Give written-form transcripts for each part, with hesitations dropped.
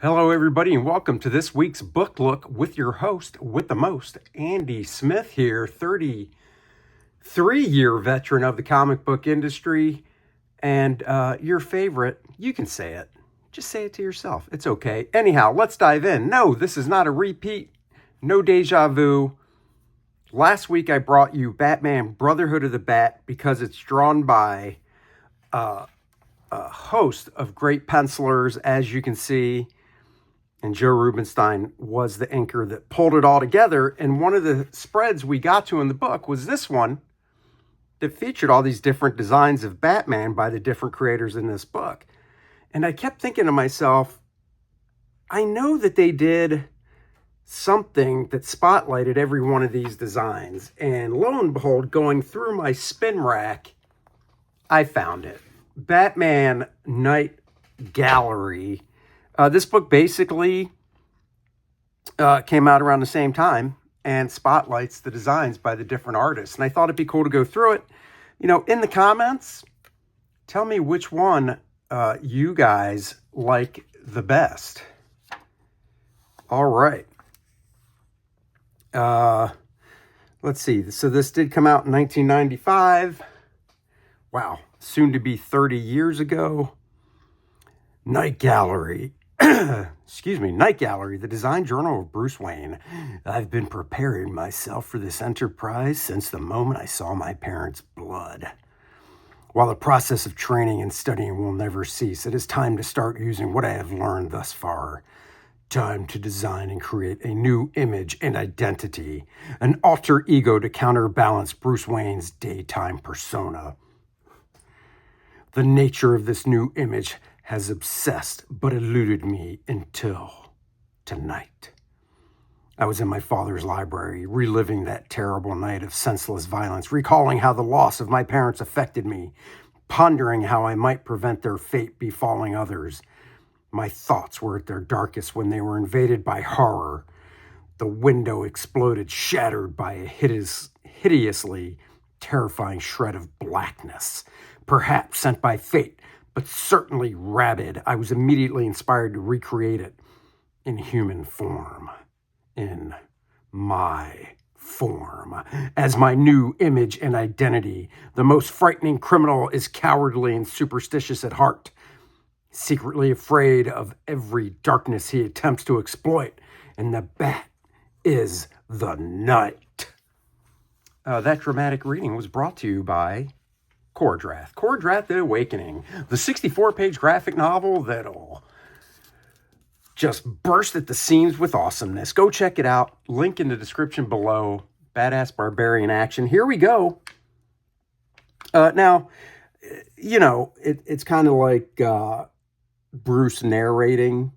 Hello, everybody, and welcome to this week's book look with your host with the most, Andy Smith here, 33-year veteran of the comic book industry, and your favorite. You can say it. Just say it to yourself. It's okay. Anyhow, let's dive in. No, this is not a repeat. No deja vu. Last week I brought you Batman Brotherhood of the Bat because it's drawn by a host of great pencilers, as you can see. And Joe Rubenstein was the inker that pulled it all together. And one of the spreads we got to in the book was this one that featured all these different designs of Batman by the different creators in this book. And I kept thinking to myself, I know that they did something that spotlighted every one of these designs. And lo and behold, going through my spin rack, I found it. Batman Night Gallery. This book basically came out around the same time and spotlights the designs by the different artists. And I thought it'd be cool to go through it. You know, in the comments, tell me which one you guys like the best. All right. Let's see. So this did come out in 1995. Wow. Soon to be 30 years ago. Night Gallery. Night Gallery, the design journal of Bruce Wayne. I've been preparing myself for this enterprise since the moment I saw my parents' blood. While the process of training and studying will never cease, it is time to start using what I have learned thus far. Time to design and create a new image and identity, an alter ego to counterbalance Bruce Wayne's daytime persona. The nature of this new image has obsessed but eluded me until tonight. I was in my father's library, reliving that terrible night of senseless violence, recalling how the loss of my parents affected me, pondering how I might prevent their fate befalling others. My thoughts were at their darkest when they were invaded by horror. The window exploded, shattered by a hideously terrifying shred of blackness, perhaps sent by fate, but certainly rabid. I was immediately inspired to recreate it in human form, in my form, as my new image and identity. The most frightening criminal is cowardly and superstitious at heart, secretly afraid of every darkness he attempts to exploit, and the bat is the night. That dramatic reading was brought to you by Kor-Drath. Kor-Drath The Awakening, the 64-page graphic novel that'll just burst at the seams with awesomeness. Go check it out. Link in the description below. Badass barbarian action. Here we go. Now, you know, it's kind of like Bruce narrating.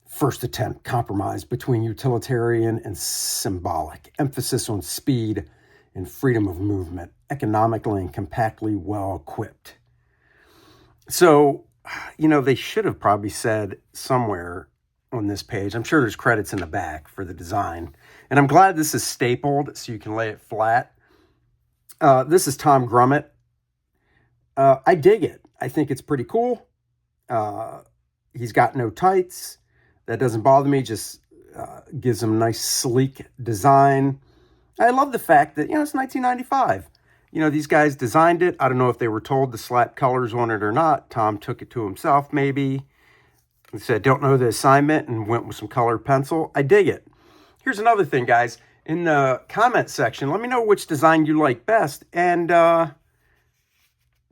First attempt, compromise between utilitarian and symbolic. Emphasis on speed and freedom of movement, economically and compactly well equipped. So, you know, they should have probably said somewhere on this page, I'm sure there's credits in the back for the design. And I'm glad this is stapled so you can lay it flat. This is Tom Grummett. I dig it. I think it's pretty cool. He's got no tights. That doesn't bother me. Just gives him a nice, sleek design. I love the fact that, you know, it's 1995. You know, these guys designed it. I don't know if they were told to slap colors on it or not. Tom took it to himself, maybe. He said, don't know the assignment, and went with some colored pencil. I dig it. Here's another thing, guys. In the comment section, let me know which design you like best. And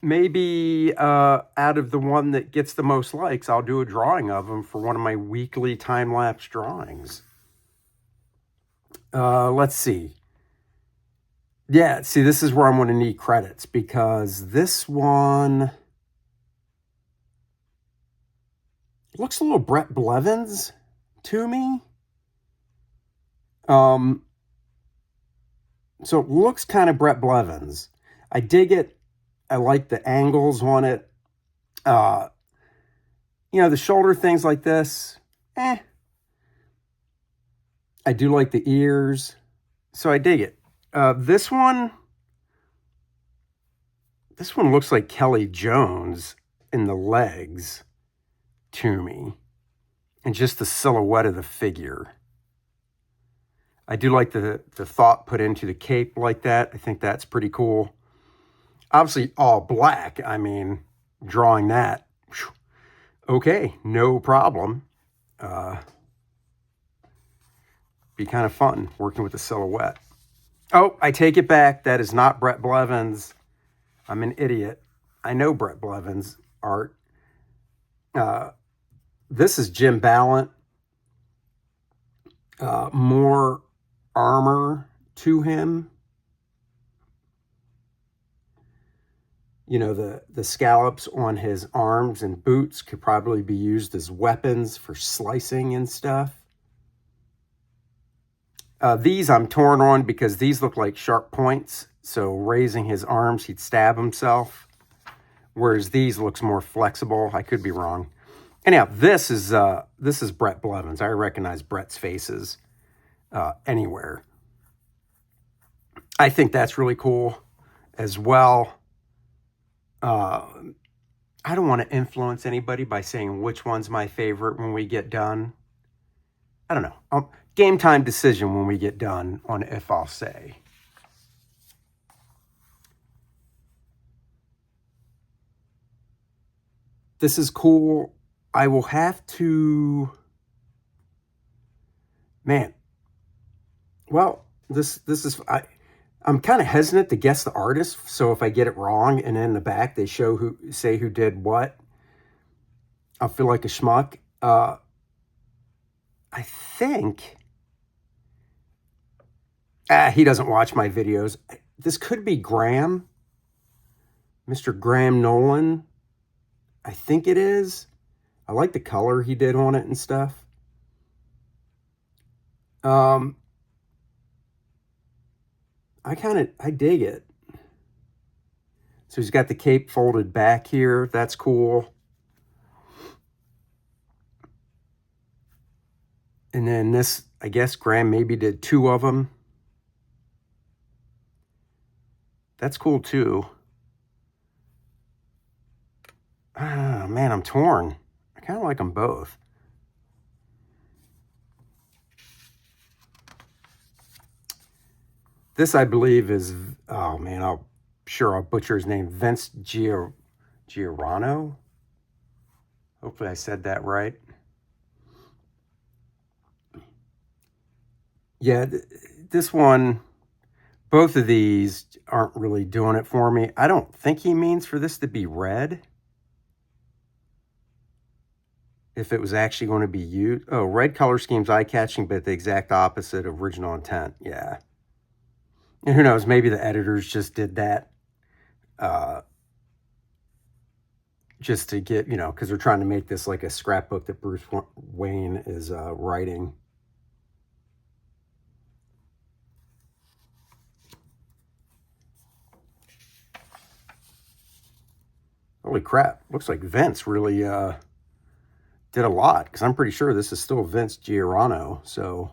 maybe out of the one that gets the most likes, I'll do a drawing of them for one of my weekly time-lapse drawings. Let's see. Yeah, see, this is where I'm going to need credits because this one looks a little Brett Blevins to me. So it looks kind of Brett Blevins. I dig it. I like the angles on it. You know, the shoulder things like this, I do like the ears, so I dig it. This one looks like Kelly Jones in the legs to me. and just the silhouette of the figure. I do like the thought put into the cape like that. I think that's pretty cool. Obviously, all black. I mean, drawing that, whew, okay, no problem. Be kind of fun working with the silhouette. Oh, I take it back. That is not Brett Blevins. I'm an idiot. I know Brett Blevins' art. This is Jim Ballant. More armor to him. You know, the scallops on his arms and boots could probably be used as weapons for slicing and stuff. These I'm torn on because these look like sharp points. So raising his arms, he'd stab himself. Whereas these looks more flexible. I could be wrong. Anyhow, this is Brett Blevins. I recognize Brett's faces anywhere. I think that's really cool as well. I don't want to influence anybody by saying which one's my favorite when we get done. I don't know. Game time decision when we get done on if I'll say. This is cool. I will have to... Man. Well, this is... I'm kind of hesitant to guess the artist, so if I get it wrong and in the back they say who did what, I'll feel like a schmuck. I think he doesn't watch my videos. This could be Graham, Mr. Graham Nolan. I think it is. I like the color he did on it and stuff. I dig it. So he's got the cape folded back here. That's cool. And then this, I guess Graham maybe did 2 of them. That's cool too. Ah, man, I'm torn. I kind of like them both. This, I believe, is, oh man, I'll butcher his name, Vince Giorano. Hopefully I said that right. Yeah, this one, both of these aren't really doing it for me. I don't think he means for this to be red. If it was actually going to be used. Oh, red color scheme's eye-catching, but the exact opposite of original intent. Yeah. And who knows, maybe the editors just did that just to get, because they're trying to make this like a scrapbook that Bruce Wayne is writing. Holy crap, looks like Vince really did a lot, because I'm pretty sure this is still Vince Giorano, so...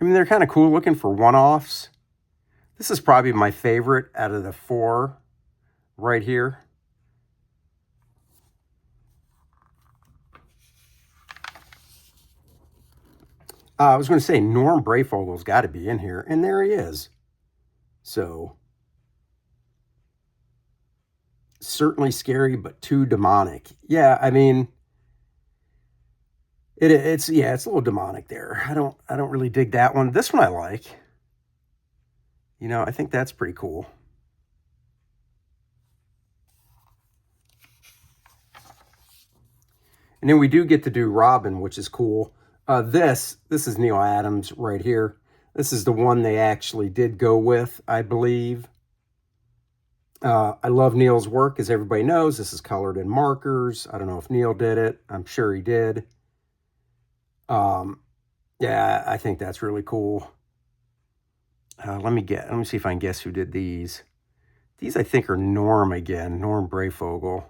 I mean, they're kind of cool looking for one-offs. This is probably my favorite out of the 4 right here. I was going to say Norm Brayfogel's got to be in here, and there he is. So, certainly scary, but too demonic. Yeah, I mean... It's a little demonic there. I don't really dig that one. This one I like. I think that's pretty cool. And then we do get to do Robin, which is cool. This is Neil Adams right here. This is the one they actually did go with, I believe. I love Neil's work, as everybody knows. This is colored in markers. I don't know if Neil did it. I'm sure he did. Yeah, I think that's really cool. Let me see if I can guess who did these. These, I think, are Norm again. Norm Brayfogle.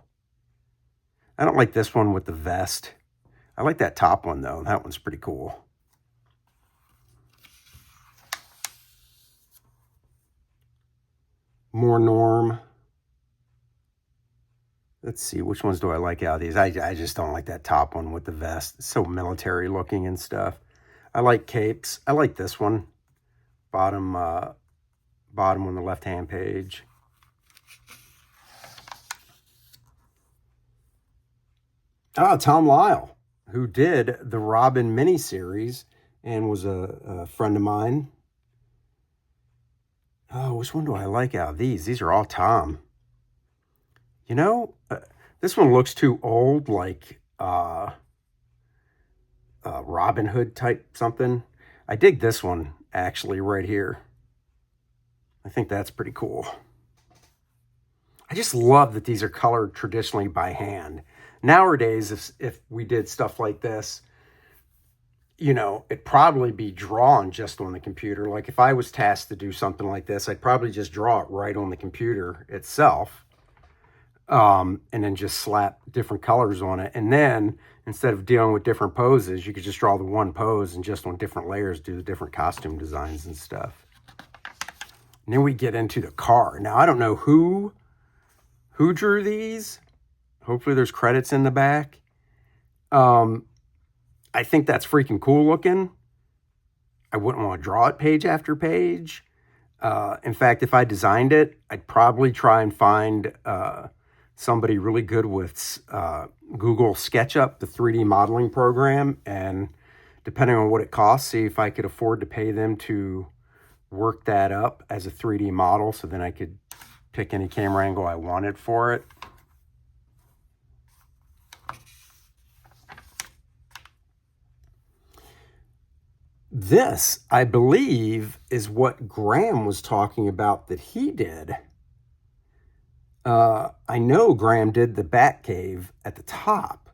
I don't like this one with the vest. I like that top one, though. That one's pretty cool. More Norm. Let's see, which ones do I like out of these? I just don't like that top one with the vest. It's so military looking and stuff. I like capes. I like this one. Bottom on the left-hand page. Tom Lyle, who did the Robin miniseries and was a friend of mine. Oh, which one do I like out of these? These are all Tom. You know, this one looks too old, like Robin Hood type something. I dig this one, actually, right here. I think that's pretty cool. I just love that these are colored traditionally by hand. Nowadays, if we did stuff like this, you know, it'd probably be drawn just on the computer. Like if I was tasked to do something like this, I'd probably just draw it right on the computer itself. And then just slap different colors on it. And then instead of dealing with different poses, you could just draw the one pose and just on different layers do the different costume designs and stuff. And then we get into the car. Now, I don't know who drew these. Hopefully there's credits in the back. I think that's freaking cool looking. I wouldn't want to draw it page after page. In fact, if I designed it, I'd probably try and find somebody really good with Google SketchUp, the 3D modeling program, and depending on what it costs, see if I could afford to pay them to work that up as a 3D model, so then I could pick any camera angle I wanted for it. This, I believe, is what Graham was talking about that he did. I know Graham did the Batcave at the top.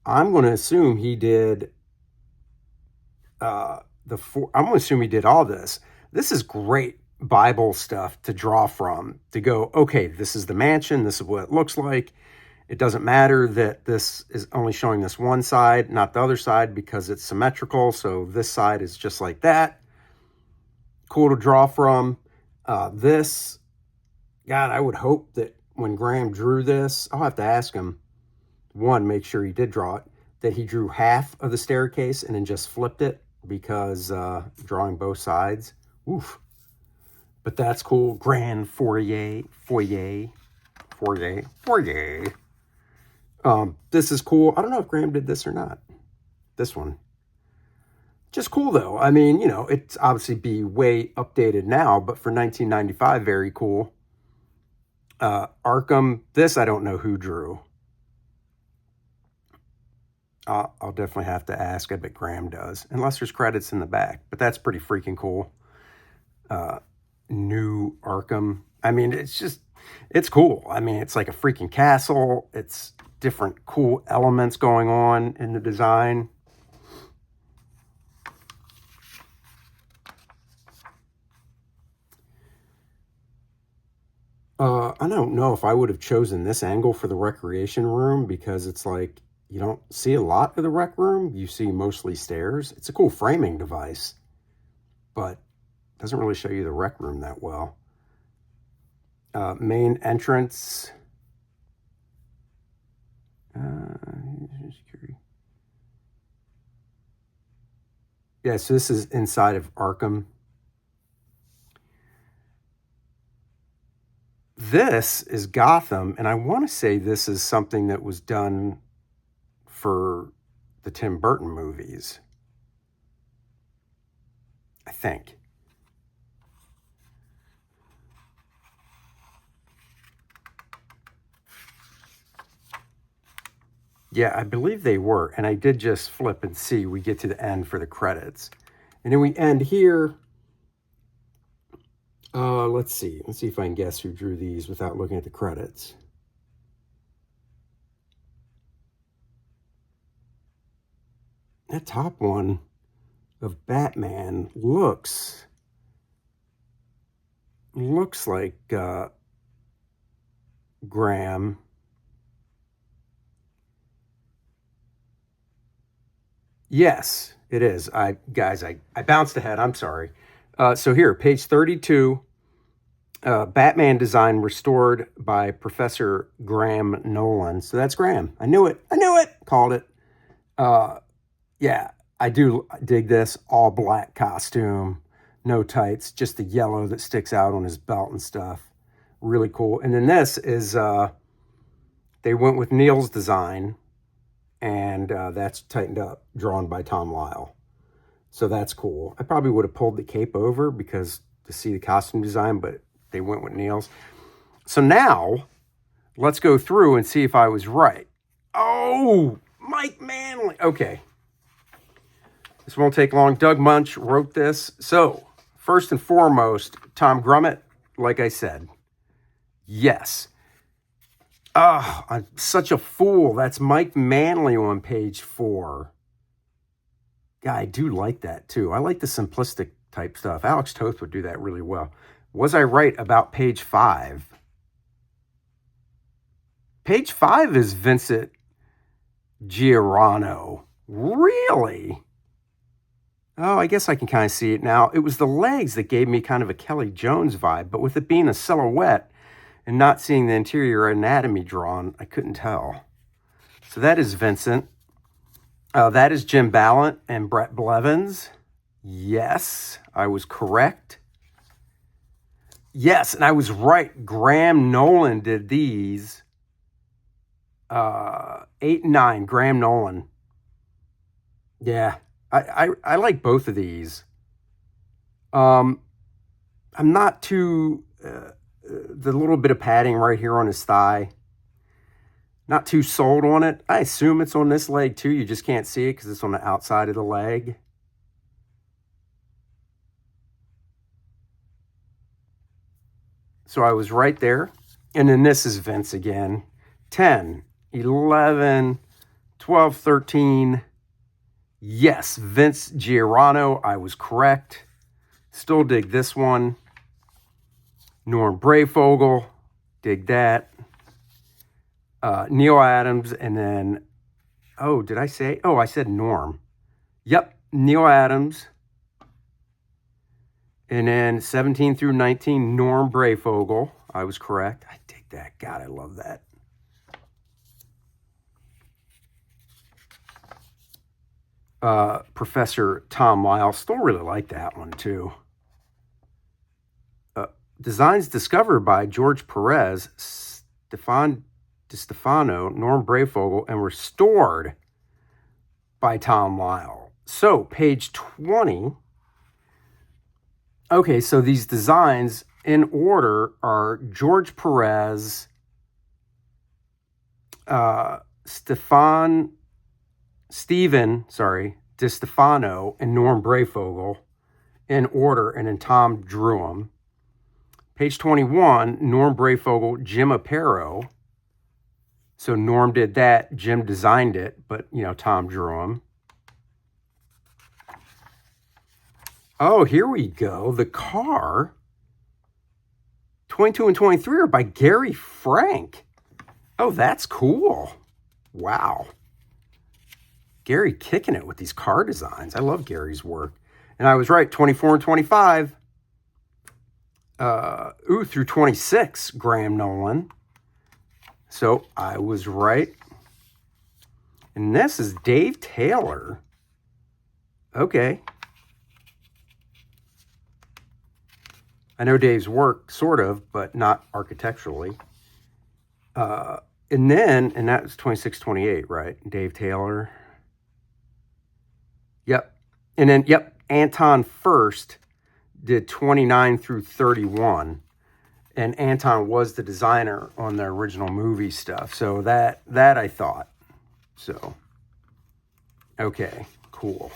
I'm going to assume he did I'm going to assume he did all this. This is great Bible stuff to draw from, to go, okay, this is the mansion, this is what it looks like. It doesn't matter that this is only showing this one side, not the other side, because it's symmetrical. So this side is just like that. Cool to draw from. This, God, I would hope that when Graham drew this, I'll have to ask him, one, make sure he did draw it, that he drew half of the staircase and then just flipped it, because drawing both sides, oof. But that's cool. Grand foyer. This is cool. I don't know if Graham did this or not. This one. Just cool, though. I mean, you know, it's obviously be way updated now, but for 1995, very cool. Arkham. This I don't know who drew. I'll definitely have to ask. I bet Graham does, unless there's credits in the back. But that's pretty freaking cool. New Arkham. I mean, it's cool. I mean, it's like a freaking castle. It's different cool elements going on in the design. I don't know if I would have chosen this angle for the recreation room, because it's like, you don't see a lot of the rec room. You see mostly stairs. It's a cool framing device, but doesn't really show you the rec room that well. Main entrance. Yeah, so this is inside of Arkham. This is Gotham, and I want to say this is something that was done for the Tim Burton movies, I think. Yeah, I believe they were, and I did just flip and see. We get to the end for the credits, and then we end here. Let's see if I can guess who drew these without looking at the credits. That top one of Batman looks like Graham. Yes, it is. Guys, I bounced ahead. I'm sorry. So here, page 32. Batman design restored by Professor Graham Nolan. So that's Graham. I knew it. I knew it. Called it. Yeah, I do dig this. All black costume, no tights, just the yellow that sticks out on his belt and stuff. Really cool. And then this is, they went with Neil's design, and that's tightened up, drawn by Tom Lyle. So that's cool. I probably would have pulled the cape over because to see the costume design, but they went with Neil's. So now let's go through and see if I was right. Oh, Mike Manley. Okay. This won't take long. Doug Munch wrote this. So first and foremost, Tom Grummett, like I said, yes. Oh, I'm such a fool. That's Mike Manley on page 4. Yeah, I do like that too. I like the simplistic type stuff. Alex Toth would do that really well. Was I right about page 5? Page 5 is Vincent Giordano. Really? Oh, I guess I can kind of see it now. It was the legs that gave me kind of a Kelly Jones vibe, but with it being a silhouette and not seeing the interior anatomy drawn, I couldn't tell. So that is Vincent. That is Jim Ballant and Brett Blevins. Yes, I was correct. Yes, and I was right. Graham Nolan did these. 8 and 9, Graham Nolan. Yeah, I like both of these. I'm not too, the little bit of padding right here on his thigh, not too sold on it. I assume it's on this leg too. You just can't see it because it's on the outside of the leg. So I was right there. And then this is Vince again. 10, 11, 12, 13. Yes, Vince Giordano. I was correct. Still dig this one. Norm Brayfogle. Dig that. Neil Adams. And then, oh, did I say? Oh, I said Norm. Yep, Neil Adams. And then 17 through 19, Norm Brayfogle. I was correct. I dig that. God, I love that. Professor Tom Lyle. Still really like that one, too. Designs discovered by George Perez, Stefan DiStefano, Norm Brayfogle, and restored by Tom Lyle. So, page 20. Okay, so these designs in order are George Perez, Stephen DiStefano, and Norm Brayfogle in order, and then Tom drew them. Page 21, Norm Brayfogle, Jim Aparo. So Norm did that, Jim designed it, but, Tom drew them. Oh, here we go. The car, 22 and 23 are by Gary Frank. Oh, that's cool. Wow. Gary kicking it with these car designs. I love Gary's work. And I was right, 24 and 25. Through 26, Graham Nolan. So I was right. And this is Dave Taylor. Okay. I know Dave's work, sort of, but not architecturally. And that was 26, 28, right? Dave Taylor. Yep. And then, Anton First did 29 through 31. And Anton was the designer on the original movie stuff. So that I thought. So, okay, cool.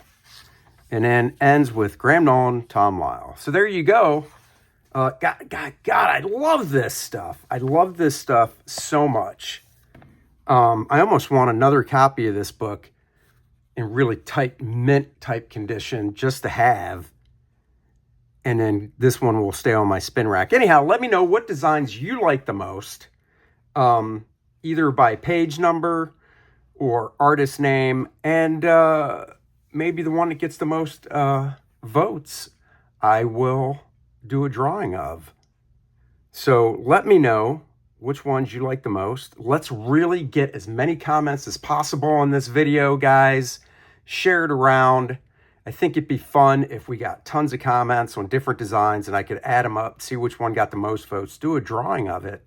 And then ends with Graham Nolan, Tom Lyle. So there you go. God, I love this stuff. I love this stuff so much. I almost want another copy of this book in really tight mint type condition just to have. And then this one will stay on my spin rack. Anyhow, let me know what designs you like the most, either by page number or artist name, and maybe the one that gets the most votes, I will do a drawing of. So let me know which ones you like the most. Let's really get as many comments as possible on this video, guys. Share it around. I think it'd be fun if we got tons of comments on different designs and I could add them up, see which one got the most votes, do a drawing of it.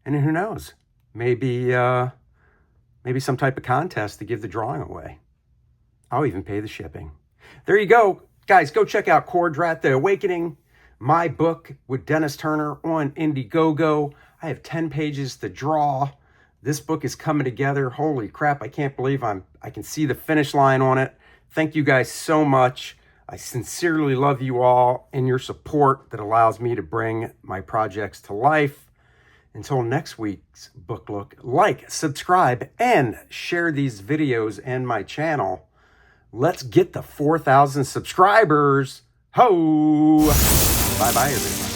And who knows, maybe some type of contest to give the drawing away. I'll even pay the shipping. There you go. Guys, go check out Kor-Drath, The Awakening, my book with Dennis Turner on Indiegogo. I have 10 pages to draw. This book is coming together. Holy crap, I can't believe I can see the finish line on it. Thank you guys so much. I sincerely love you all and your support that allows me to bring my projects to life. Until next week's book look, like, subscribe, and share these videos and my channel. Let's get the 4,000 subscribers. Ho! Bye-bye, everybody.